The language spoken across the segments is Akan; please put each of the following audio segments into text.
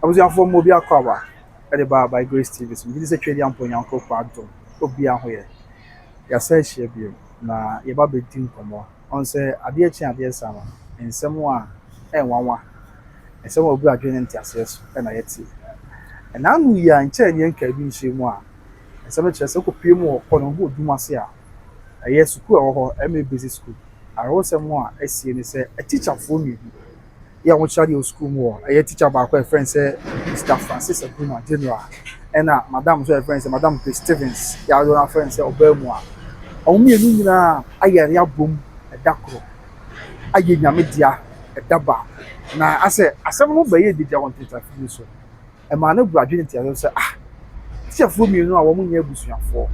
abusuafo mo bi akwa e ba by Grace TV so gidi se twedi amponyanko kwa do obi ahoye ya sa hia bi na ye ba be din komo on se ade achi ade sama ensem a enwanwa ensem obi adwene ntiase so e na yeti e na anu ya nche ne nka bi nhemu a ensem kire se ko pie mu ko no ho odumase a eye school e wo ho eme basic school arosem a asie ni se a teacher fo mi ya wo chari o school mu a teacher ba ko friend say Mr. Francis Abuna General and madam so friend say madam Chris Stevens ya do na friend say obamu a o mi enu nyina ayare abom edakro aye nyame dia edaba na ase asem no ba ye dia won teacher fi so e ma na graduate teacher say teacher fo mi enu a wo nya abusuafo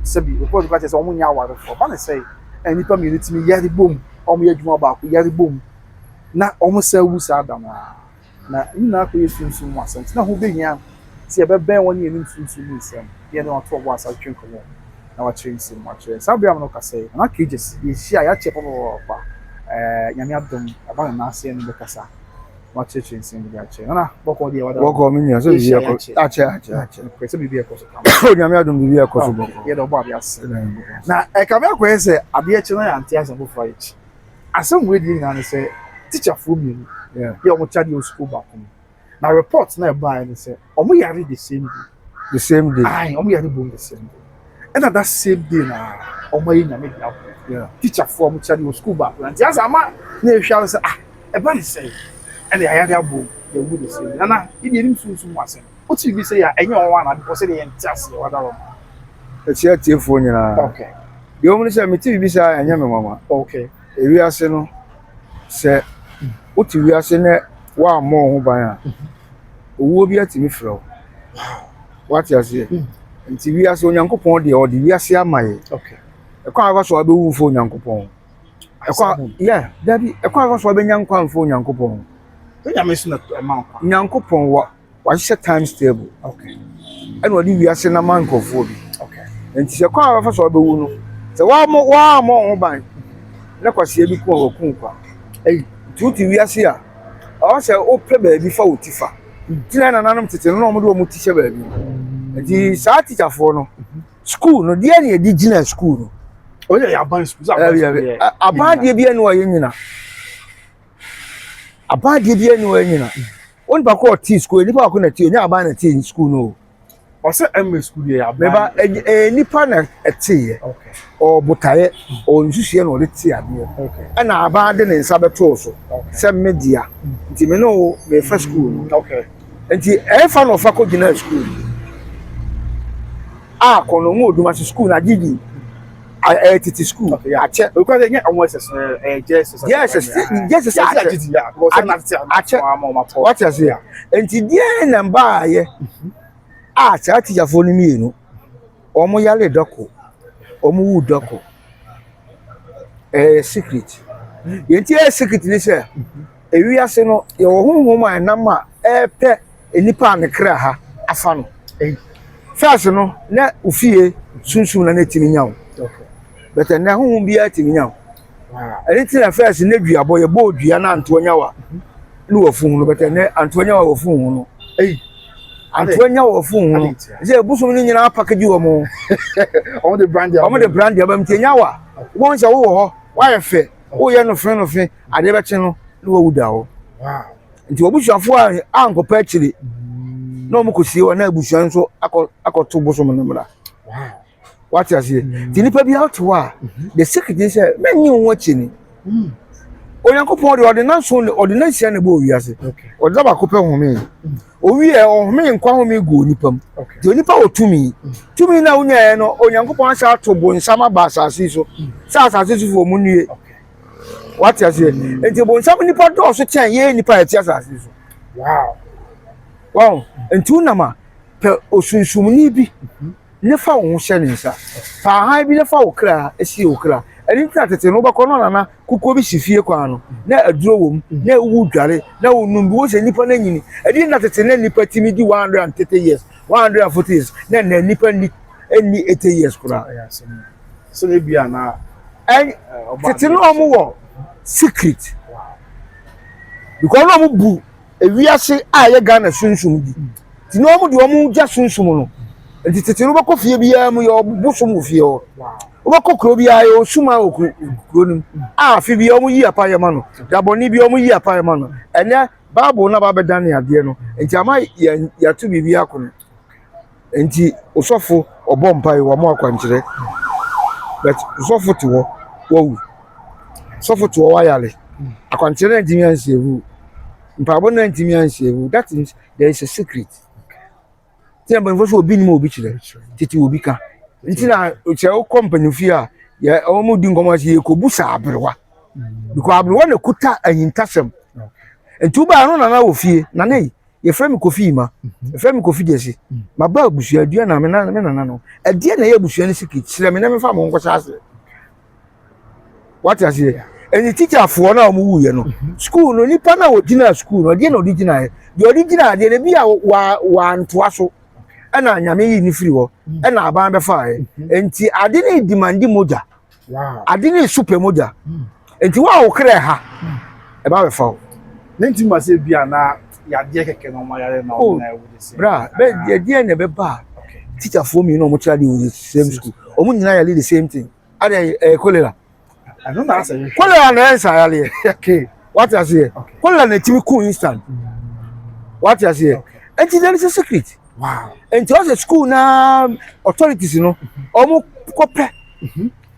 sabi report ka say wo nya aware fo ba na say enipa mi ritimi yare bom o mo yadwuma ba ko yare bom na omusa wusa adama na ina ko yesunsun mu asem na ho behia se e beben woni enim sunsun mu nsem ye na to bo asa twen komo na wa chin sim wa chin sabia no ka say na cages ye hia ya che popo pa nyame adom aba na ase no be kasa wa chin sim bi a che na boko de wada boko mi nya so bi e ko ache ko se bi e ko so nyame adom bi e ko so boko ye do bo abia ase na e ka me ko ese ade che na ya antia asem bo fa echi asem we di na ne say teacher for me yeah omo chadi o school back na report na buy and say omo yare the same day ai omo yare boom the same day and that same day na omo yi na me yeah teacher for omo chadi o school back and just ama na ehwa say e ba say and the yare boom they would the same na e dey nim sunsun wase o ti bi say ya enye onwa na because say dey entiase wada ro e ti atiefo nyina okay de omo say me ti bi say enye me mama okay ewi ase no say oti wiase ne wa mo ho ban a owo bi atimi frɛ what you say nti wiase onyankopɔn de odi wiase amaye okay e kwa aba so abewu fo onyankopɔn e kwa yeah dabi e kwa aba so abenya nkwa fo onyankopɔn nyame so na ma nkwa onyankopɔn wa hye time stable okay ɛna odi wiase na man nkofo bi okay nti se kwa aba so abewu no se wa mo ho ban na kwase bi ko kwa tuti wiase a o se o pre ba bi fa otifa tina na nanam tete no mo do mo ti hye ba bi nti sa teacher fo no school no dia na edi gina school no o ya ban school aban dia bia no aye nyina aban dia bia no aye nyina on ba ko ti school ni ba ko na ti onya aban na ti school no o se em school ya aban ba nipa na eti okay o botaye o nsusie no le ti ade okay ana aban de ne nsa beto so se media nti me no me fa school okay nti e fa no fa ko gina school kono ngo duma school na gigi titi school ache because they get almost Jesus what you say nti die na mba ye cha teacher fo ni mienu omo yale doko omo wu doko secret yenti secret ni se ewi ase no ye wo honhom anam a pe enipa ne kra ha afa no first no na ufie sunsun na netimi nyawo okay but na honhom bia timi nyawo anything na first na duabo ye bo dua na anto nyawa ni wo fun no but na anto nyawa wo fun no anto nyawa wo fun no je busum ni nyina package wo mo on the brand ya bam nyawa won se wo ho wa ye fe wo ye no fe ade be che no ni wo wuda ho nti obusuafo a ankopa akire no mo kosie wa na abusuan so akoto busum no mra what you say tinipa bi out wa the secretary say menyi won chini onyankopon de ordinance na bo wiase oda ba ko pe home owi e home nkwa home go nipam de onipa otumi na unya no onyankopon asa ato bo nsama ba asase so sa asase so fo mu nue what you say enti bo nsama nipa do so chen ye nipa eti asase so wow enti unama pe osunsumni bi ne fa wo hye ne nsa fa han bi ne fa wo kra esi wo kra eni tete no ba kono na kuko bi sifie kwa no na aduro wom na wu dware na wo num bi wo se nipa na nyini edi na tete na nipa timi di 130 years 140 years na nipa ni eni 80 years kura so le bia na tete no mo wo secret because no mo bu ewiase a ye Ghana sunsum di ti no mu de omu gya sunsum no enti tete no bako fie bia mu ye obosom wo fie ho obako kro bia ye osuma okro nim a fie bia omu yi apa ye ma no daboni bia omu yi apa ye ma no ene Bible na ba bedan ade no enti ama ya to bibia akono enti osofo obompa ye wo mo akwankyere but osofo to wo sofo to wo yale akwankyere ntimi ansiewu mpabo na ntimi ansiewu that means there is a secret tin ban fo so obi ni mo obi kire titi obi ka ntina o che o company fi a ye o mu di ngomo se ye ko busa abrewa because abrewa na kuta anyintasem entu ba no na wo fie na nei ye frame kofi ma ye frame kofi desi ma ba abusu adua na me na no adie na ye abusu ni secret kire me na me fa mo nko chase what you say any teacher for na omu wuye no school no nipa na odina school no de na original the original de bi a wa ntoa so na nyame yi ni free wo na aban be fa enti ade ni demandi moja ade ni super moja enti wa wo kre ha e ba be fa nenti ma se bia na ya de keke no ma ya na o na e wo de se bra be de na be ba teacher for me no mo try the same school omu nyina ya the same thing ade cholera I don't know answer. Cholera na answer yale okay what you say cholera na timi cool instant what you say enti there is a secret wow enti o say school na authorities no omu kope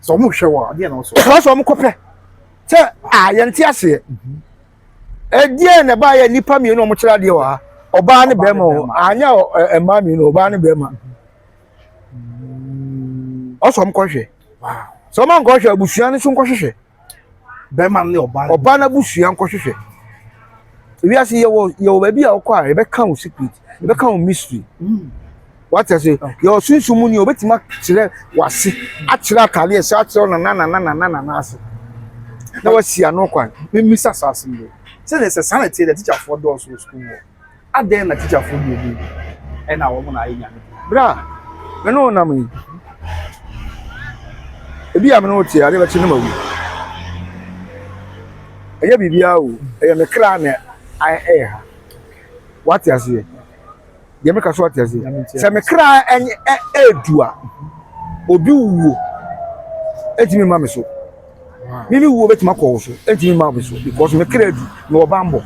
so mu hwe ade na so so omu kope se yenti ase die na ba ya nipa mi no omu kira de wa oba ne be ma anya emma mi no oba ne be ma o so omu ko hwe wow so man ko hwe abusuan ni so nko hwehwe be man le oba na busuan nko hwehwe wi ase ye wo ba bi a okwa e be kan secret e be kan mystery what I say your sunsumu ni obetima kire wase a kire akale e sa kire na ase na wasi ano kwan me misa sase me say there is a sanity the teacher for do so school aden na teacher for do bi e na wo na anya bra me no na me ebi am no tie ade ba chi na mawu eye bibia o eye me kra na ai ha what I say ye me ka so what I say se me kra edua obi wuwo etimi ma me so mimi wuwo betima ko so etimi ma me so because me kra edu no obambo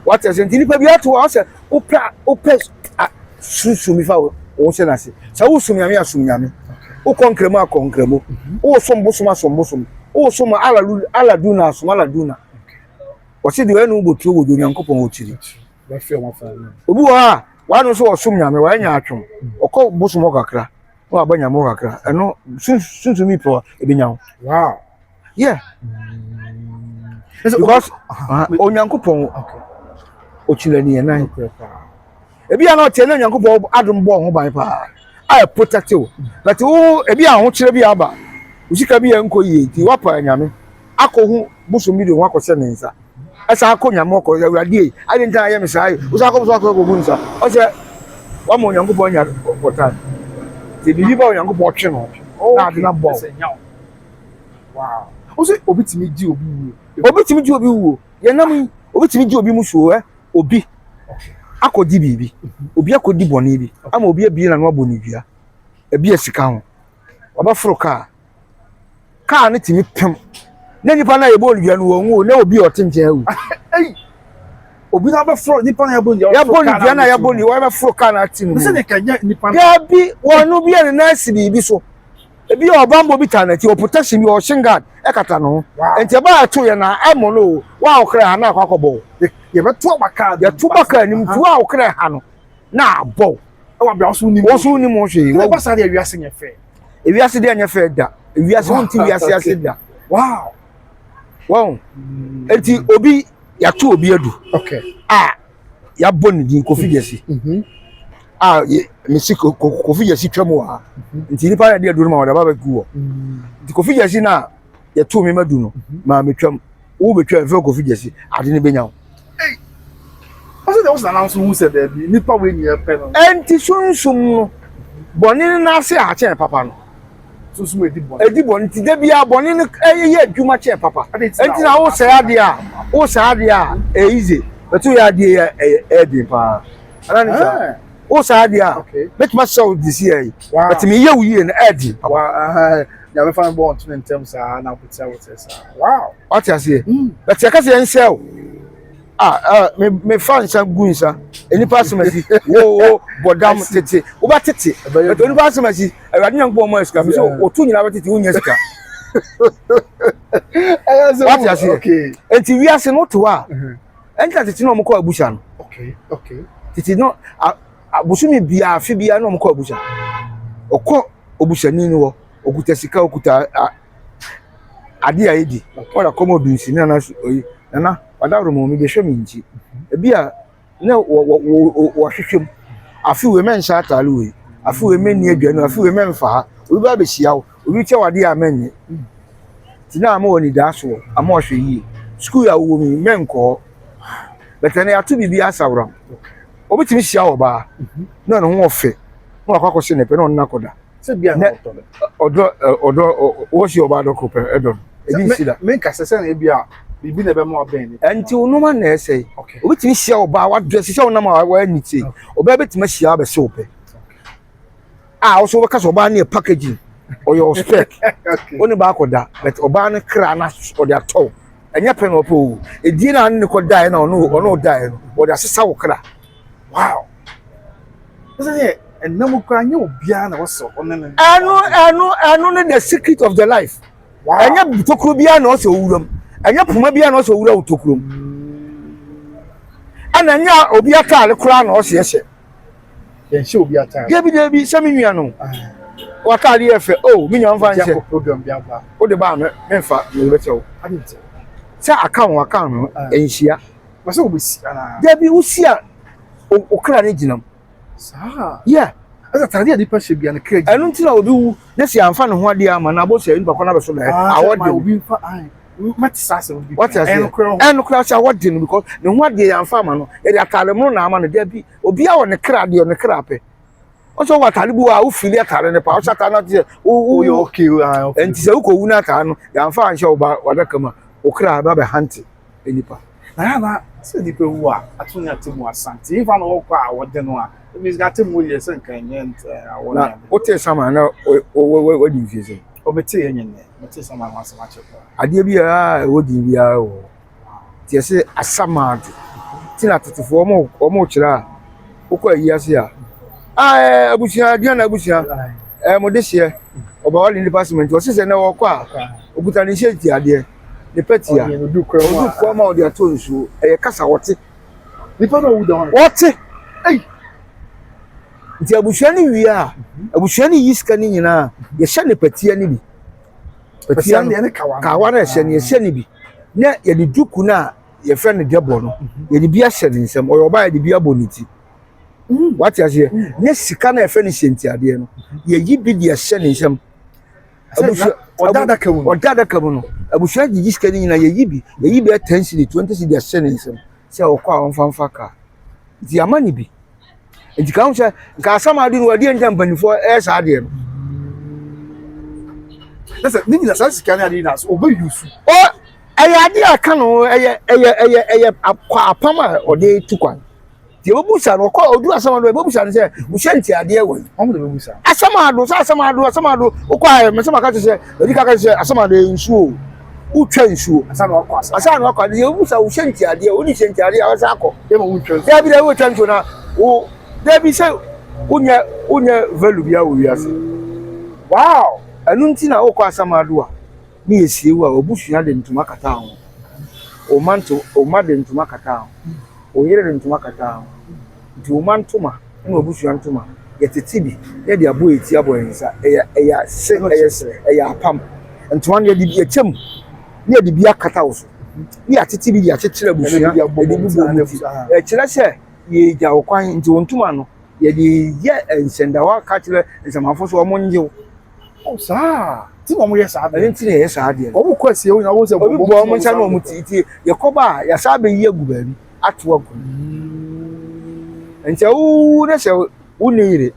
what I say ntini pa bi ato o se opra susu mi fa o se na se sa wo sumi ame asumi ame o konkremo akonkremo o sombo o som aladuna som aladuna o se de we no botu wo do nyankopon o chiri ba fe mo fa obi wa no so osum nyame wa nya atwom okọ bosom kakra wa abanya mo kakra eno sunsu mi po ebinya wow yeah because onyankopon o chiri ni enan ebi ana o tie na onyankopon adom bo ho ban pa I protect you but o ebi a ho chire bi aba usika bi enko yi ti wa pa nyame akọ bosom mi de ho akọ se ne nsa asa akọ nyame ọkọ awurade ade ntan ya mesai usa akọ so akọ go nsa o se wa mo nyankopon nya potan te bibi ba nyankopon twe no na ade na bo wow o se obitimi di obi wuo ye nam obitimi di obi musuo obi akodi bibi obi akodi boni bi ama obi abi na no aboni dua ebi esika ho oba foro ka ne timi pem na nipa na yebo dua no wonwo na obi otenchen awu obi na be foro nipa na yebo dua na yebo ni wa be foro ka na timi se ne kanya nipa ya bi wonu bi na nasi bibi so ebi obambo bi tanati o protection bi o shingard ekata no enti ba ato ye na emo no wa okra ha na akwakobo ye be to baka ya to baka nim tu wa okra ha no na abo wa bia so ni mo hwe wa basa de wiase nye fe wiase de nye fe da wiase wonti wiase ase da wow enti obi ya to obi adu okay ya boni din Kofi Jesse Mexico Kofi Jesse twamo ha nti nipa na de adu no ma wada ba ku wo nti Kofi Jesse na ya to me madu no ma metwam wo betwa fe Kofi Jesse ade ne benya wo also there was an announcement who said that nipa we ni pe no enti sunsum no boni na ase a che papa no sunsum edi boni nti de bia boni no ye adwuma che papa enti na wo say ade a easy but you are the Eddie pa. Anani o sa dia. Make my show this year. But me ye we in Eddie. Wow. Ya me fan born in terms na put what say. Wow. What you say? But you can say sell. Me fan sa gunsa. Eni pass me wo bodam tete. Wo ba tete. But eni pass me si awade nyankpo mo esika. Me so o tu nyina ba tete wo nya sika. What you say? Okay. Enti wi ase no to a. Enka tete no mo ko abusha no. Okay. Tete no abusumi bia afi bia no mo ko abusha. Okọ obusha ni wo okuta sika okuta ade ayedi. Ora komo dunsi na na oyi. Nana wadawro mo mi be hwe mi nji. Ebi a na wo hwehwem. Afi we men sha atale we. Afi we men ni aduanu, afi we men fa. Obi ba be hia wo. Obi che wade a menye. Tina ama woni da so, ama hwe yi. School ya wo mi men ko. Betane atu bibi asawra. Obi timi hia wo ba. Na no ho ofe. Na akwa se ne pe na nakoda. Se bia na odo wo hia oba do ko pe edon. Ebi sida. Men ka sese na bia bibi na be mo ben. Enti onuma na ese. Obi timi hia oba wa dress hia onama wa niti. Oba betimi hia be se ope. Also we ka so oba na packaging. Or your spec. Only back with that, but Obana crana or their toe. And your pen or pool. A dinner and could die or no die or the sister. Wow. Isn't it? And no can you piano also on I know the secret of the life. Wow. And you took Rubian also, and your Pumabian also wrote to and then ya Obiata the crown or yes. Then she'll be a time. There be some miano. What are you for? Oh, me young fancy program biaba. O de ba me fa me beto. I didn't say. Say account enhia. Was so be see ana. There be usia o kra ne ginam. Sa. Yeah. As a tadi adi pa shebi an crazy. Enu nti na obi wu na si amfa ne ho ade ama na bo se npa kona be so na awode obi fa ai. Mati sase obi. What is it? Enu kra say awode no because ne ho ade amfa ama no e de atale mu na ama no there be obi a wo ne kra de o ne kra pe. Also what alibu a ufili atare ne pa o sata na tie o okay enti se uko wu na ata no ya mfa anhye oba wadaka ma okra ba be hante enipa na se nipa wu a atunya temu asante ifa no wo kwa wode no a means got temu ye se nkan ye nte awona o te sama na o di fiese o mete ye nyene mete sama no asama chepa ade bi a o di bi a o tie se asama do tina tetefo o mo kira ukwa yi ase a abusia diana abusia modehie oba wali department o sese na wo kwa okuta ni sheti ade ne petia odu kwa ma odi ato nsu kasa wote nipa no wuda wote nti abusia ni wi a abusia ni yiska ni nyina ye hye ne petia ni bi petia ne kawa na hye ne hye ni bi na ye de duku na ye fe ne debo no ye de bi a hye ne nsem o oba ye de bi aboniti what you say? Ne sika na efe ni senti ade no ye yi bi de hye ne nsem odada kamu no abusua gigi sika ni na ye yi bi 10 cedi 20 cedi hye ne nsem se okwa onfamfa ka di amani bi enti ka unse nka asama ade no wade nja mpanifo sa ade no listen ni na sa sika na ade na so obe yusu o ade aka no akwa apama ode tukwan ti obusa no ko odu asama do obusa ne se bushenti ade ewo omo de obusa asama do okwa me sama ka se odi ka se asama do nsuo utwa nsuo asama akwa de obusa bushenti ade oni shenti ade awasa akọ e mo utwa ya bi de utwa nsuo na o de bi se unya value bia wo wiase wow anu nti na okwa asama do a ni esiewu a obusu de ntuma kata ho o manto o made ntuma kata ho o yere ntuma kata nti o mantuma na obusu ntuma yetete bi ye de abo eti abo ensa eya apam ntuma ne de bi echem ne de bi akata wo so bi atete bi atetire busu ya de bi bo e kire se ye ja okwan nti ntuma no ye de ye ensenda wa ka kire nsamafo so omo nje o sa ti mo ye sa ba nti ne ye sa de o bu kwase o na wo se bo mo ncha no mo titi ye koba ya sa be yi agu ba bi atu agu nti o na se unire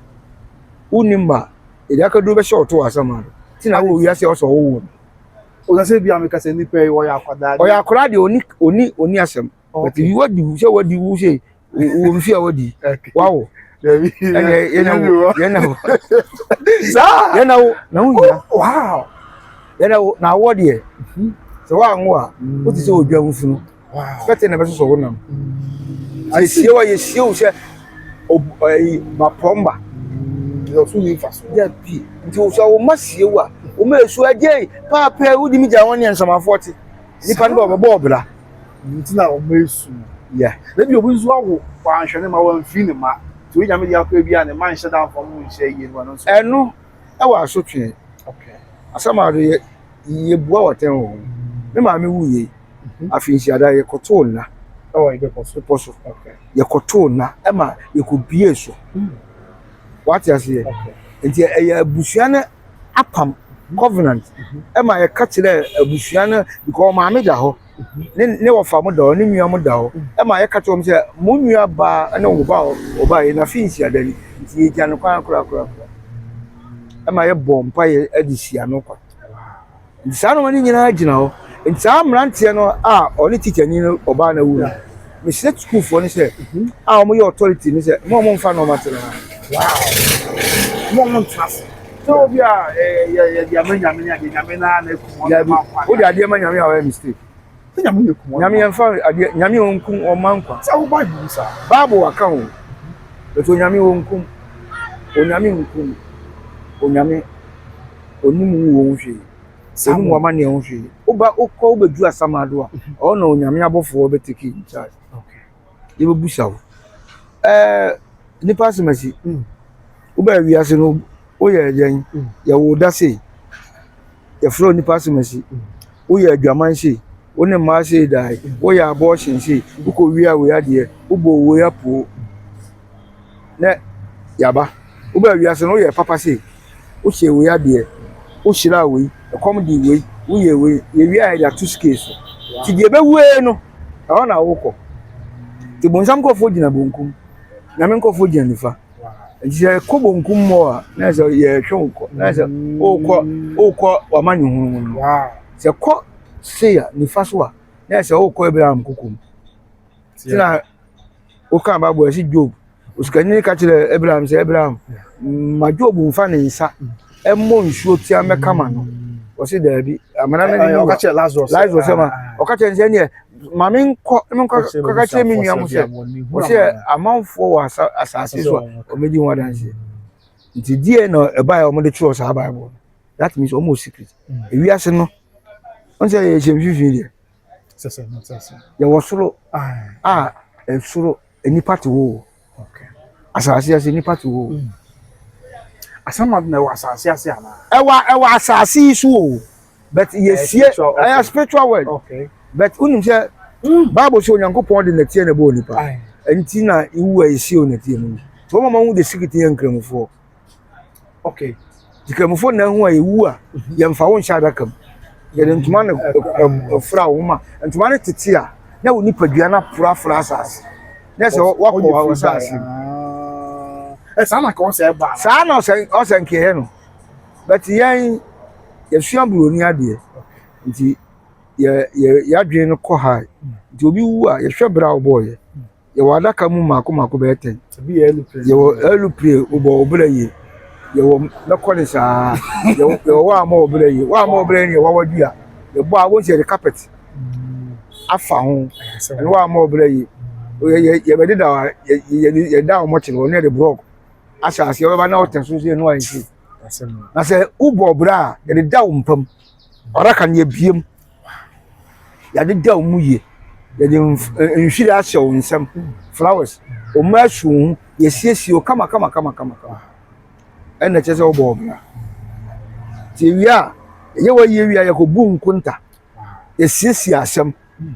unimba e aka do be short to asama ti na wo wiase o so wo o na se bi ameka se ni pe wo ya kwada o ya kwada de oni asem but you what do say what do you say o mfi a wadi wow you know Sir, you know na wow. you know na what there so wa nwa what is o dwa mfunu Wow. better na beso so wonam I see what you see o say ma plumber You so need fast. ya bi nti o so o masie wa o ma esu agye papa udi mi ja won nsama 40 nipa ndo obebo obla Nti na o mesu. yeah Na bi obu nso awo kwa nhwene ma wan fi ne ma. Ti o nyame dia kwa bia ne man hye dan fam mu hye yie no so. eno e wa asotwe Okay. asama do ye bua woten ho me ma me wuye afi nsiada ye koto na Oh, ibe poso. poso Okay. ye koto na e ma ye ko bie so what you say Okay. nti e abusua na apam covenant e ma ye ka kire abusua na because ma me da ho ne wo fa mo da ho ne nua mo da ho e ma ye ka to mo say mo nua ba na wo ba ye na fi nsiada ni nti ye gya no kwan kura e ma ye bompa ye adisia no kwa nti sa no mani nyina agina ho nti sa mrantie no oni teacher ni oba na wu me set school for ni say mo ye authority ni say mo mfa no matter Wow. Mo trust. So bia ya nyame na na ku mo ma kwa. o di ade ma nyame a mistake Nyame na ku mo. nyame en fa ade nyame onkum o mankwa Sa wo ba bi sa. bible aka ho beto nyame onkum o nyame onkum o nyame onimu wo hwe onimu ama ne ho hwe oba okọ obedu asamado a o na onyame abofo obeteki in charge Okay. ye bebusa wo nipa semasi oba wiase no o ye den ye wo da sei ye fro nipa semasi o ye adwaman sei o ne ma sei dai o ye abortion sei uko wia we ade ubo wo ya po ne yaba oba wiase no o ye papa sei o che we ade o shira we come di we wo ye we ye wia ya two scales ti de be we no e ho na wo ko ti bonsam ko fo gina bonkum na men ko fo gina nifa je ko bonkum mo a na se ye hwe ko na se o ko wa manyu hunu Wow. se ko se ya nifa so a na se o ko Abraham kukum ti na o kan ba bo si Job o skani ka kire Abraham se Abraham ma Job mfa ne nsa e mo nsuo ti ameka ma no o se da bi amana me o ka kire Lazarus ma o ka kire nse ne mama nko ka kire mi nua mo se o se amanfo wa asase so o meji ho adanse nti die no e ba o mo de trust ha Bible that means almost secret e wi ase no on se ye chemfifi de sese ye wo soro e soro enipa to wo okay asase ase enipa to wo asama na wa asase ase ana e wa asase so o but ye sie a spiritual word okay but unim say Bible say onyankopon de natie na bo nipa enti na iwu a esi o natie mu so mama hu de secret yan kramfo okay dikramfo na hu a iwu a ye mfa wo nsha dakam ye de ntuma na fra wo ma ntuma na tete a na wo nipa dua na fra asase na se wakọ wa asase sana ka o se ba sa na o se nke he no but yan ye suan buroni ade nti ye adwen no kọ ha nti obi wu a ye hwe bra oboy ye wadaka mu mako be 10 bi ye wo elupre obo obra ye ye wo na kọ sa ye wa ma obra ye wa ma obra ni wa wadua ye bo a wo se the carpet afa ho en wa ma obra ye ye be da ye da mo chiro ne the block asase we ba na oten so se no ayi na se ubo bra ye da umpam ora kan ye biem ya de da mu ye ye de nhwiri ashe wo nsam flowers o ma shu ye siesie o kama ena chese ubo bra ti wia ye wa ye wia ye ko bu nkunta ye siesie asem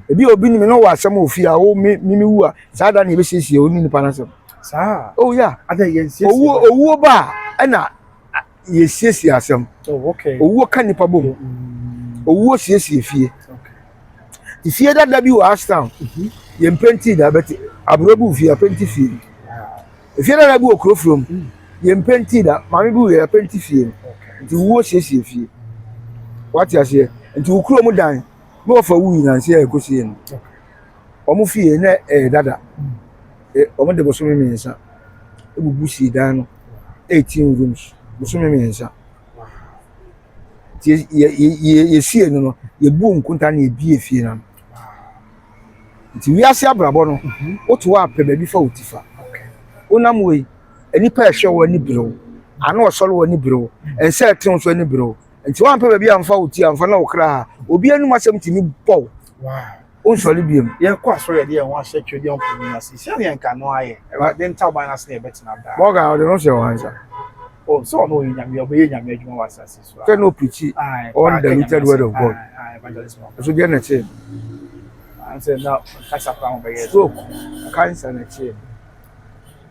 ebi obi ni me no wa asem ofi a wo mi wu a sa da na ye be siesie oni ni panasem sa oh yeah ada ye siesie owu ba ena ye siesie asem oh okay owu ka nipa bom owu siesie fie ti fie da bi wa astam ye mpenti da beti abrobu fie penti fie fie da bi okrofrom ye mpenti da mami bu ye penti fie nti wo siesie fie what you say nti okro mu dan no fa wu na se e kosie no omo fie na dada omo de bosome miensa ebubu si dan no 18 rooms bosome miensa ye sie no ye bu nkunta na ye bie fie na nti wi ase abrabo no oto wa pe ba bi fa otifa onam we enipa ehwe wo ni biro ana osoro wo ni biro ense etin so ni biro nti wan pe ba bi amfa oti amfa na okra obi anu masem timi bow on sori biem ye kwa so ye de won ahye twedi on poni ase se ne nka no aye e de nta ban ase ne betina da boga o de no se wansa oh so no nyame obe nyame adwuma wasase so can no preach on the limited word of God evangelism so je na che and say now kasa pa on be stroke cancer na che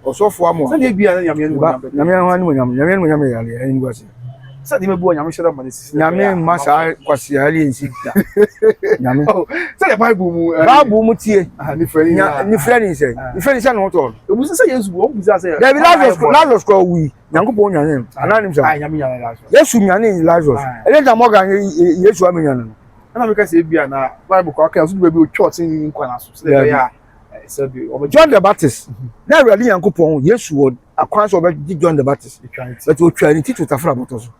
osofo amo se de bia nyame nyame nyame yale en gwase se de mebu nyame sheda man sisi nyame masa kwase ali nsita nyame se de bible mu tie ni friend ni say no to ebu se yesu o bu say there be Lazarus ko wi nyankopon nyane anani msa nyame nyane Lazarus yesu nyane Lazarus ele da moga yesu amenyane no na me ka say bia na bible ko aka so be o church ni nkwa na so se de ya se bi John the Baptist na really nyankopon yesu wo akwan so be John the Baptist but o twa ni titu tafra boto so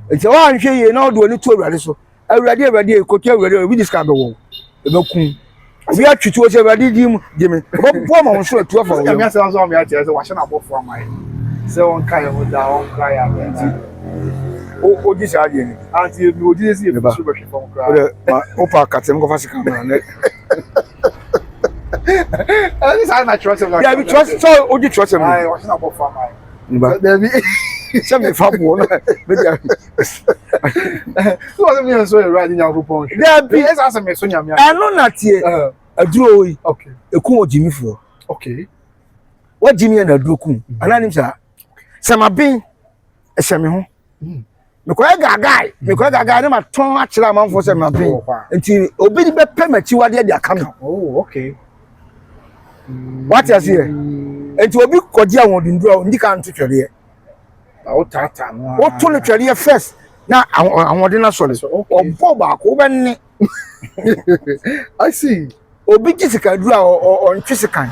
enti wa nhwe ye na odo ni to awurade so awurade ko to awurade we discuss be wo e be kun obi atwitu o se awurade di mu di me bo ma won so atu afa wo nyame ase so me ati se wa hye na bofo amai se won kai ho da won kai ya o di sa di ni anti o di se e be so be hwe fo kra o pa katem ko fa se kamera ne this is not trust him. Yeah, we trust so o di trust him. I wa hye na bofo amai But some me fa bo na so me so e radi nyankopon there be esa me so nyame anu na tie aduro yi okay ekun ojimifo okay wa jimi na aduro kun anani sa sama bin ehye me ho me ko gagai ne ma ton a kira manfo se ma bin nti obi di be pemachi wade de aka me oh okay what you see nti obi koji awon dinduro ndi kan to twere o tata no o to le twere first na awon de na sole obo ba ko be ni I see obi jisika dura o ntwisikan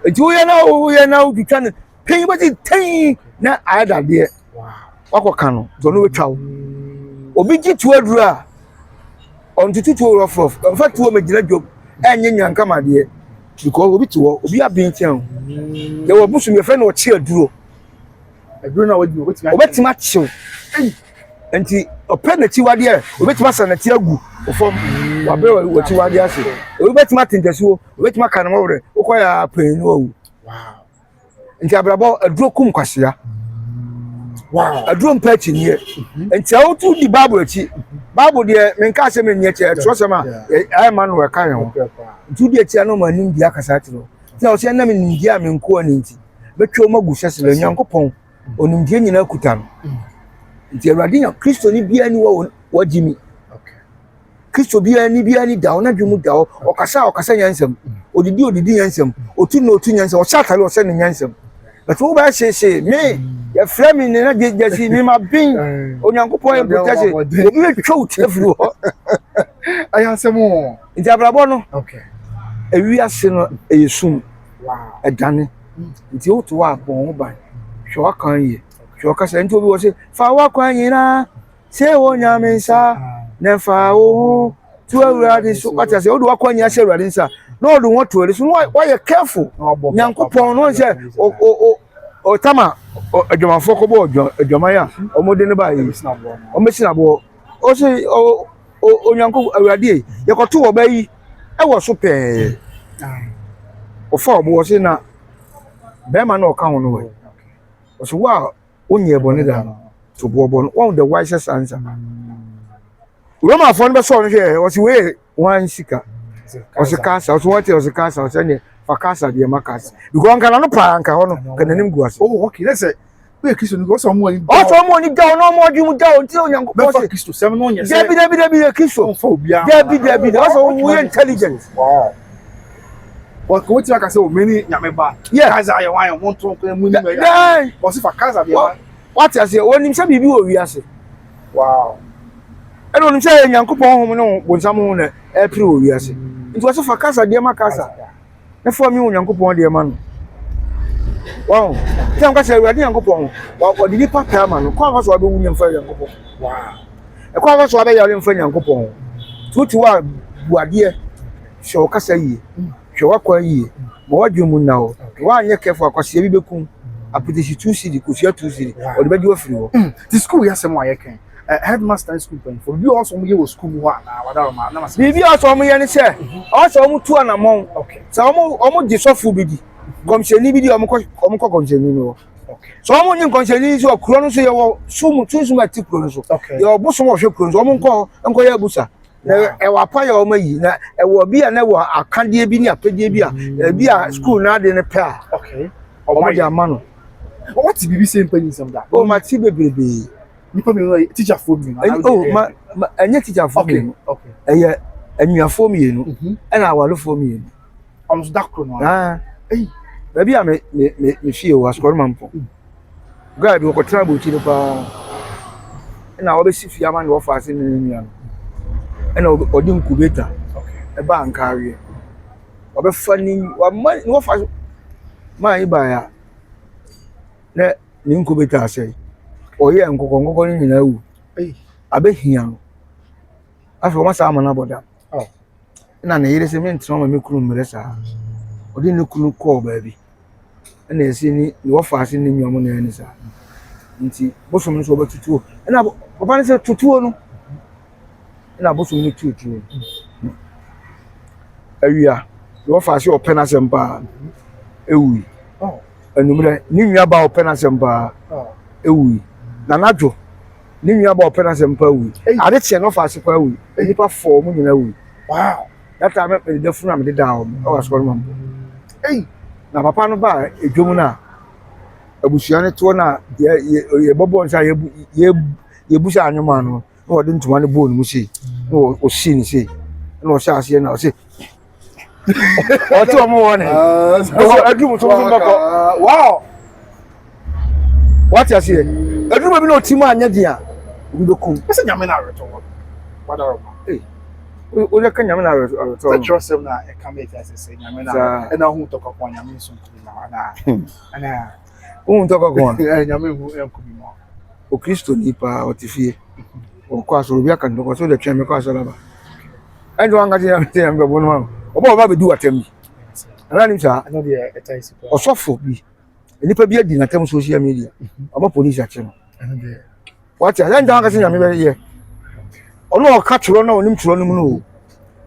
nti wo ye na udutwa ne pin ba ti tin na ayada de wow wakoka no zo no wetwa wo obi jitu adura on tutu rough in fact wo megina job enye nyanka made because obi to obi abin tian de wo busum ye fe na o chi aduro na wadi obetima chiw enti ope na chi wade obetima sana ti agu ofom wabe wo chi wade ase obetima tintesuo obetima kanamo wore okoya pan no wow enti abrabo aduro kum kwasea wow aduro mpachi nie enti awutu di bible achi bible de menka se menye che trust ma ai man we kan ho ntu di achi no ma nim di akasa tiro ti o se na me nim di a menko ani nti betwo magu hyesele nyankopon onim die nyina kuta no nti awurade nya kristo ni bia ni wa jimi kristo bia ni da ona dwemu da okasa nyansam odidi nyansam otu nyansam o shatale o se nyansam but wo ba she me ya frame ni na jesi mi ma bin onyankopon e protect obi twa utefuru ho ayansemo nti abrabo no okay ewi ase no eyesum wow edane nti wo to wa bon ban hwe akan ye hwe okasa nti obi wo se fa wa kwan yina se wo nyamensa na fa wo tu awurade so kwata se wo do akwan nya se awurade nsa no do won to ere so why you careful nyankopon no se o tama adwamafo ko bo adwamaya omode ne ba yi o mesina bo o se o nyanko awurade ye ko to wo ba yi e wo so pe o fa obo se na be ma na o ka ho no we o so wa onye bo ne da to bo no one the wisest answer Roma fo no be so no hwe o se we wan sika o se kasa o so what o se kasa o se ne fakasa de makasa because nka no pa nka ho no kana nim guase oh okay let's say we kristo ni go so mo ni da no mo dwum da nti onyanko po se kristo se no nya se debi kristo fo bia debi so we intelligent wow wa ko ti aka se o meni nyame ba kaza ye wan mo to ko mu ni me ya o se fakasa de what you say onim se bibi o wi ase wow ɛna onim sɛ Nyankopɔn hom no bonsam ho na ɛpere wɔ wiase nti wɔsɛ fa kasa deɛ ma kasa na fa mi Nyankopɔn deɛ ma no wow sɛ nkasa Awurade Nyankopɔn wɔde nipa pɛ ama no kɔ afa so abɛwu nyamfa Nyankopɔn wow ɛkɔ afa so abɛyare mfa Nyankopɔn tutu wa buadeɛ hwɛ wo kasa yie hwɛ wakɔ yie ma wadwe mu na wo wanyɛ kɛfo akwase bi bekum apetition 2 cedi kosua 2 cedi ɔde bɛdi wafiri hɔ the school yasɛm a yɛkan headmaster school pen for bi also mo yɛ wɔ school mu hɔ na wadaro ma na mas bibi also mo yɛ ne sɛ also mo tu anamɔn okay sɛ ɔmo di sɔfo bi di kɔmhyɛni bi di ɔmo kɔ kɔmhyɛni no okay so ɔmo nyi kɔmhyɛni so kuro no so yɛ wɔ sum tunsum ati kuro no so okay yɛ ɔbosom ɔhwɛ kuro no so ɔmo nkɔ yɛ abusa na ɛwɔ apa yɛ ɔmo yi na ɛwɔ bi a na ɛwɔ akadeɛ bi ne apɛdeɛ bi a school na ade ne pɛ a okay ɔmo de ama no what bibi sɛ mpanyin sɛm da o ma ti bebrebe nipa mi no teacher for me oh ma ɛnyɛ teacher for me okay ɛyɛ anuafo mienu ɛna awalefo mienu ɔmo da kro no eh baabi a me fie wɔ asɔre mampo guy bi ɔkɔtena bɔkyi no paa ɛna wɔbɛsi fie ama ne wɔfa ase ne nua no ɛna ɔde incubator ɛba ankareɛ ɔbɛfa ne wama ne wɔfa maa yi baa ya na ne incubator asɛ ɔyɛ nkɔkɔ no nyinaa wu abɛhia no afei wɔn asa ama no abɔda ɛna ne yere sɛ mentena ma me kunu mmerɛ saa ɔde ne kunu kɔɔ baabi ɛna ɛsɛ ni ne wɔfa ase ne nua mo na ɛne saa nti bosom no so ɔbɛtutuo ɛna papa ne sɛ tutuo no ɛna bosom no tutuo awia ne wɔfa ase ɔpɛ n'asɛm paa ɛwui ɛnumrɛ ne nua ba ɔpɛ n'asɛm paa ɛwui na n'adwo ne nua ba ɔpɛ n'asɛm paa ɛwui ade kyɛ no ɔfa ase paa ɛwui nipa fɔɔ mo nyinaa ɛwui wow that time me de funu am de da hɔ ɛwɔ asɔre mam na papa no ba edwom na abusua ne to na ye bɔbɔ nsa ye busa anwoma no na wɔde ntoma ne bɔ ne mu sei na o si ne sei na o hyɛ ase na o sei ɔte ɔmo wɔ ne adwum to so bɔkɔ wow what you say adwum bi na oti mu anya dia obi bekum ɛsɛ nyame na reto wadaro ma o le kan nyame na reto sɛ trust na e ka make as say nyame na e na hu to kokɔ nyame so na ana hu to kokɔ nyame hu enku bi mo o Kristo ni pa o ti fie o kwa so obi aka ndoko so de twa me kwa so laba enjo anga ti nyame be bonu ma oba be du atem bi ana ni sa no de etaisi o sofo bi nipa bi adi na tem social media oba police ache no ana de what ya enjo anga ti nyame be ye ono o ka turo na onim turo no mu no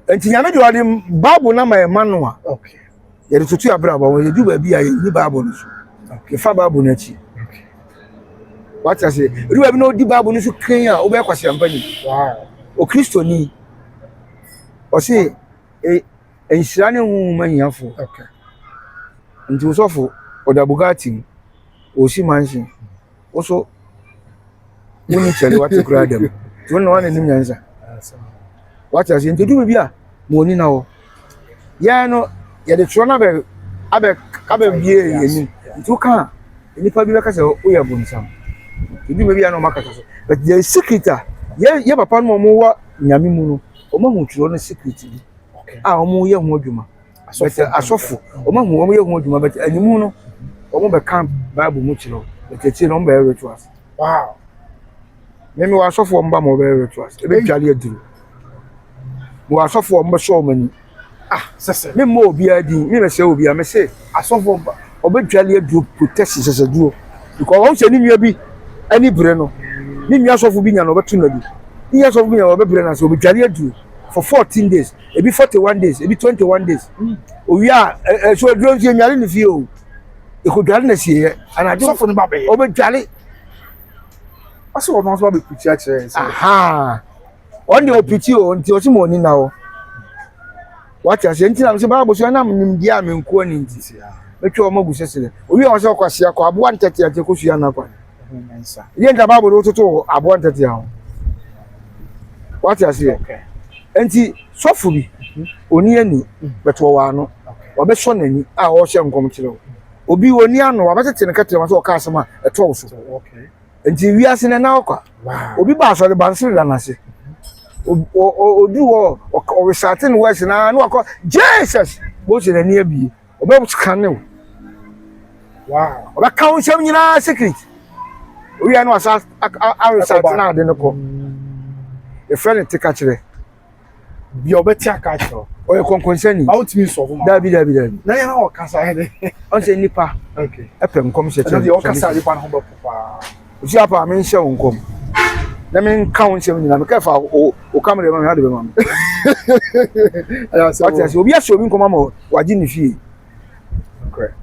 enti nyame de wade bible na ma ema no a okay ye de tutu abra ba wo ye du ba bi a ye ni bible no so okay fa bible na chi okay what ya say du ba bi no di bible no so kan a wo be kwase ampani wow o Kristo ni o se enhyira ne hu manhiafo okay nti usofo oda Bugatti o si mansion o so woni chele wate kura dem tu no wane nim nyansa what ya say nti du bi a mo ni na wo ya no ye de tro na be abe bie yeni nti ka nipa bi beka se o ya bonsam nti du bi a no makata so but the secret ye papa no mo wa nyame mu no o ma hu tro no secret bi a omo ye hu adwuma asofo omo hu omo ye hu adwuma but animu no omo be kan bible mu kiro but echi no be rituals wow me wa asofo mba mo be rituals e be twale aduru mo asofo mba show mani sese me mo obi adi me me se obi a me se asofo mba obe twale aduru protection sese duro because won se ni nua bi ani bre no ni nua asofo bi nya no betu na bi ni asofo bi nya obe bre na so obe twale aduru for 14 days ebi 41 days ebi 21 days owi a so aduro nsie nyale ne fie o e ko dwale na sie ana adwo sofo ne ba be obe dwale aso wo no so be kuchi a kire aha on the opiti o nti o si mo ni na o what you say nti na so ba bo so na nim dia me nko ni nti metwe o magu sesere owi a o se kwase akọ abo antete ate ko sua na kwa nsa ye nda ba bo do toto abo antete a what you say okay enti sofo bi oni ani beto wa no obe so nani a o hye nkom kire obi oni ano wa betete ne katere ma so ka asema eto wo so okay enti wiase na na okwa wow obi ba so de bansere da na se odu o researching words na wako Jesus bo se na ni abi obe scan ne wow obe count some nyina secret we are no asa research na de ne ko e friend take kire bi obeti aka cho o ye konkonsani ba utimi so fun da bi na ye na o kasa he on se nipa okay epem kom se na de o kasa nipa na ho be papa usi apa me nse wonkom na me count some nyina me ka fa o camera ma me hade be ma aya so what obi aso bi nkom ma waji ni fie okay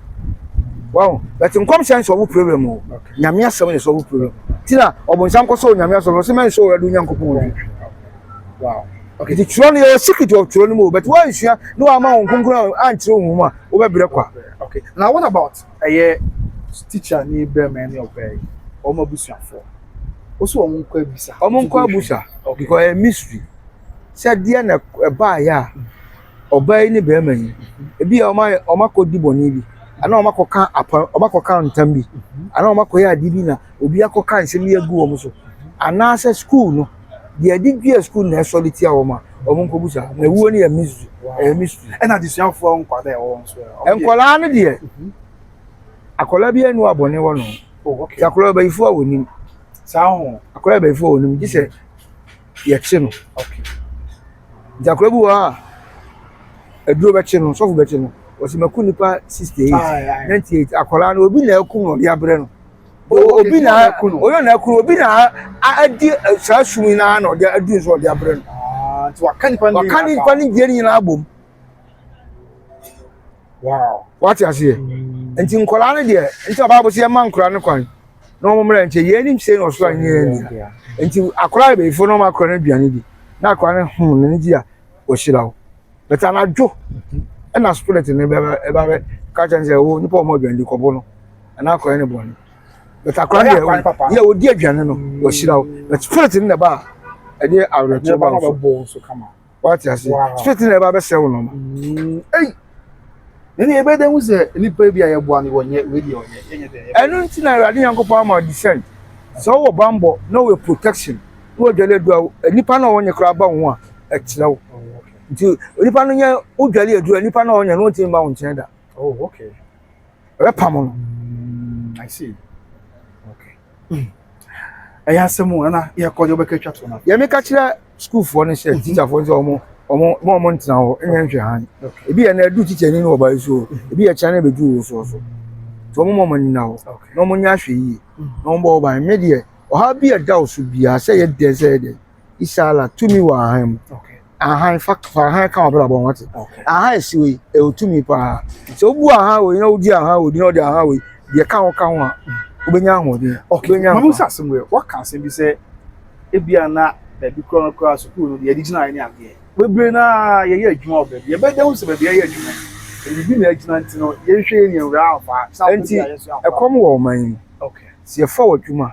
wow but nkom sense of problem o nyame asem ne so problem tina obonsam ko so nyame asem so me so adu nyankopon wow okay the throne is secret of throne mo but why sua no ama won konkon antire ohun ma wo be brɛ kwa okay now what about teacher ni be man ni obey o ma busuafo o so won kwa bisa o mon kwa busa because a mystery said dia na ba ya obey ni be man ebi o ma ko di boni bi ana o ma ko ka apa o ma ko ka ntam bi ana o ma ko ya di bi na obi akoka nsem ya gu o mo so ana sa school no dia di bia school na soliti a o ma o mon ko busa na wuo ni ya mystery mystery and adisuafo nkwada e wo so enkola ne de akola bi anu abone wo no okay akola ba ifo awoni sa ho akola ba ifo awoni ji se ye che no okay akola bu wa eduro be che no so fu be che no o si maku nipa 68 98 akola no obi na eku no ya bre no obi na oyo na eku obi na adi sa sumi na no de adu so de bre no ti wakani pa ni je ni na abom wow what you say enti nkola ne de enti oba se man nkora ne kwan no mo mra nche ye nim se no so anye ni enti akola be ifo no makora ne duane bi na akola ne ne ji a o shirawo beta na dwo na spirit ne be ka chanze wo nipa o mo duane di kobo no na akola ne bon beta akola ne ye o di aduane no o shirawo but spirit ne ba e de awre to ba so kama what you say spirit ne ba be se wo no ei nene ebe de wuze nipa bia ye boa ni wonye wedi onye yenye de enu nti na rade yankopon ama descent so wo bambo no we protection wo dwale do nipa na wonye kra ba wo a ekira wo nti nipa no nya wo dwale edu nipa na wonye no tin ba wo nchen da oh okay we pam no I see okay aya semu na ye ko jo be ka twato na ye me ka kira school for no share teacher for so omo ntina ho enye nhwe han ebi ye na edu teacher ni no ba so ebi ye chane be du so to omo ni na ho no mo nya hwe yi no mo ba me de o ha bi e da so bia se ye de se de isala tumi wa han okay ahan fa han ka obra bo wate ahan si we e otumi pa so bu ahan we na odi ahan odi no de ahan we de ka ho a obenya ho de okay mamu sasem we what can say be say ebia na be kro school no ye digina ni age bebre na ye adwuma obe ye be dem se be ye adwuma e bi na agina ntino ye hwe ni ewra afa sa enti e kom wo man okay si e fa wadwuma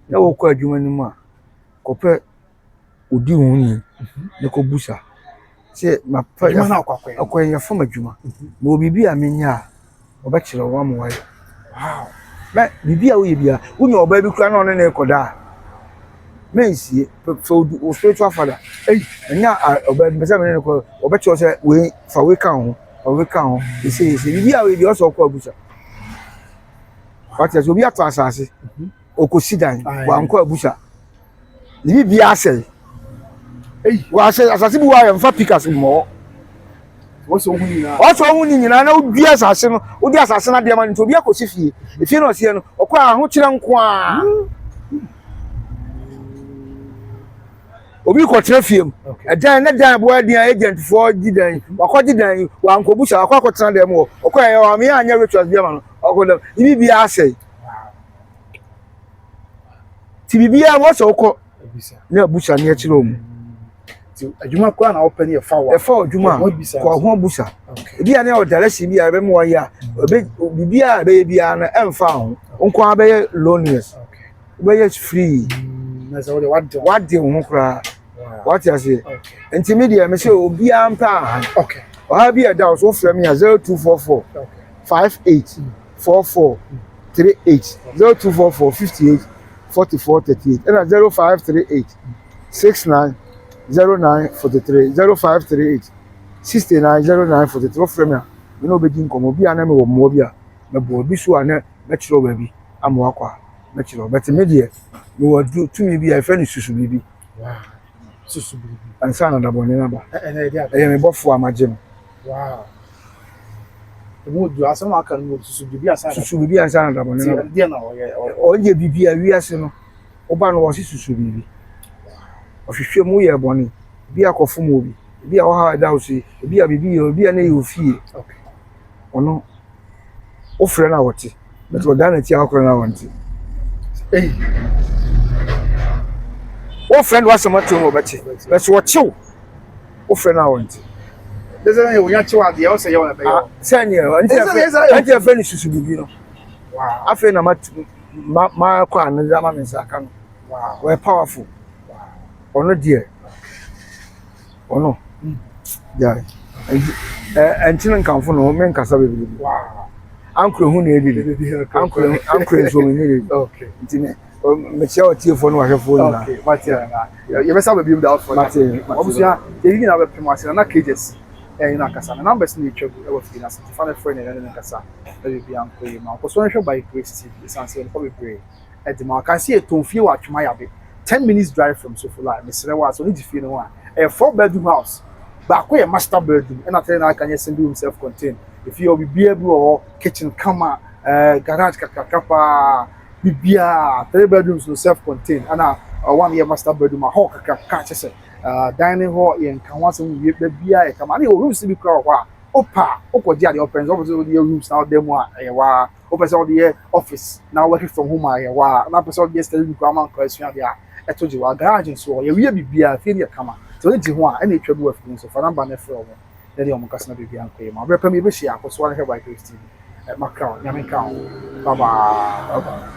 na wo ko adwuma ni mu a ko pe odi hu ni ne ko busa se ma pa ya na akwa ya fa madwuma na obibi a menya oba kire wo am wae wow ba bibi a wo ye bia wo nya oba bi kura na ono na ekoda mensie for spiritual father enya oba mbesa me ne ko oba cho se we fa we kan ho e se bibi a we bi o so ko abusa what is obi ato asase okosidan wa nko abusa bibi a se wa se asase bi wa ya mfa pikas mo wo so hu ni na na odi asase no odi asase na de ma nti obi akosi fie e fie no se no okwa aho kire nko a obi ko tena fiem edan na dan bo adan agent for gidan wakọ gidan wa nkobusa wakọ tena dem wo okọ ya wa me anya rituals bi ma no okọ dem ibi bi asay ti bibi a wo so okọ na busa na ekire omu ti adwuma kwa na open e fa wa adwuma ko ho busa ebi a na o dalasi bi a be mo ya bibi a be bia na emfa ho nko abe loneliness be free na so de what de ho kra what you say enti media me say obi ampa okay o ha bi e da so frame me 0244 58 44 38 0244 58 44 38 and 0538 69 0943 0538 69 0943 frɛ me a me na obɛdi nkɔmmɔ bi a na mewɔ mmoa bi a mɛbɔ bi so a na mɛkyerɛ wo baabi ama wakɔ a mɛkyerɛ wo bɛte me deɛ mewɔ tumi bi a yɛfrɛ no susu biribi Susu biribi. ansa na dabɔne no aba Ɛyɛ ɛyɛ me bɔfoɔ a magye no wow. Emu du asɛm aka no susu biribi asa. susu biribi ansa na dabɔne no aba Deɛ na ɔyɛ. ɔyɛ biribi a wiase no woba no wɔse susu biribi ɔhwehwɛ mu yɛ bɔne bi akɔfom obi bi a ɔha da wo so bi a biribi yɛ obi a ne yɛ ofie ɔno wofrɛ no a wɔte but ɔda na ti a wɔkorɔ no a wɔnte wofrɛ no wasɛm ato mu wɔbɛte bɛsɛ wɔkyew wofrɛ no a wɔnte Dɛsɛ yɛ wonya kyew adeɛ ɔsɛ yɛ wɔn bɛyɛ. sɛneɛ ɛnti ɛfrɛ no susu biribi no afei na makɔ a ne dama me nsa aka no wɔyɛ powerful ɔno deɛ ɔno gyae ɛnti no nkamfo no menkasa bebrebe ankorɛ hu na ɛdidi ankorɛ nso ɔmenyɛ didi nti mekyia ɔtiefoɔ no wahwɛfoɔ nyinaa yɛbɛsa baabi mu da ɔfoɔ Mate. ɔbusua yɛyi nyinaa bɛpem ase na cages ɛyɛ no akasa na numbers no yɛtwa gu ɛwɔ fie no ase tifa no frɛ no ɛne no nkasa na biribi ankɔ yi ma nkɔso no hwɛ by Grace TV ɛsiane sɛ nipa bebree ɛde ma aka sɛ yɛtɔn fie wɔ Atwema Yabe 10 minutes drive from Sofala mesrɛ wɔ a sɛ ɔne gye fie no ho a ɛyɛ 4-bedroom house baako yɛ master bedroom ɛna tɛn na aka nyɛ single room self contained efie wɔ biribiara bi wɔ hɔ kitchen kama garage kakraka paa biribiara 3 bedrooms no self contained ɛna one yɛ master bedroom a hɔ kakraka kyɛ sɛ dining hall yɛ nka ho asɛm wie biribiara yɛ kama ne yɛ rooms bi kora wɔ hɔ a opa okɔgye adeɛ ɔpɛ nso ɔpɛ sɛ ɔde yɛ rooms na ɔda mu a ɛyɛ waa ɔpɛ sɛ ɔde yɛ office na working from home a ɛyɛ waa na ɔpɛ sɛ ɔde yɛ study room kora ama nkɔ asua deɛ a ɛto gye waa garage nso wɔ yɛwie biribiara fie no yɛ kama sɛ ɔde gye ho a ɛna etwa bi wɔ fie nso fa namba no frɛ ɔmo na deɛ ɔmo kasa na biribiara nkɔ yɛ mu abɛrɛ pɛm yɛbɛhyia akɔsoa no hwɛ by Grace TV makra nyame nka ho bye bye.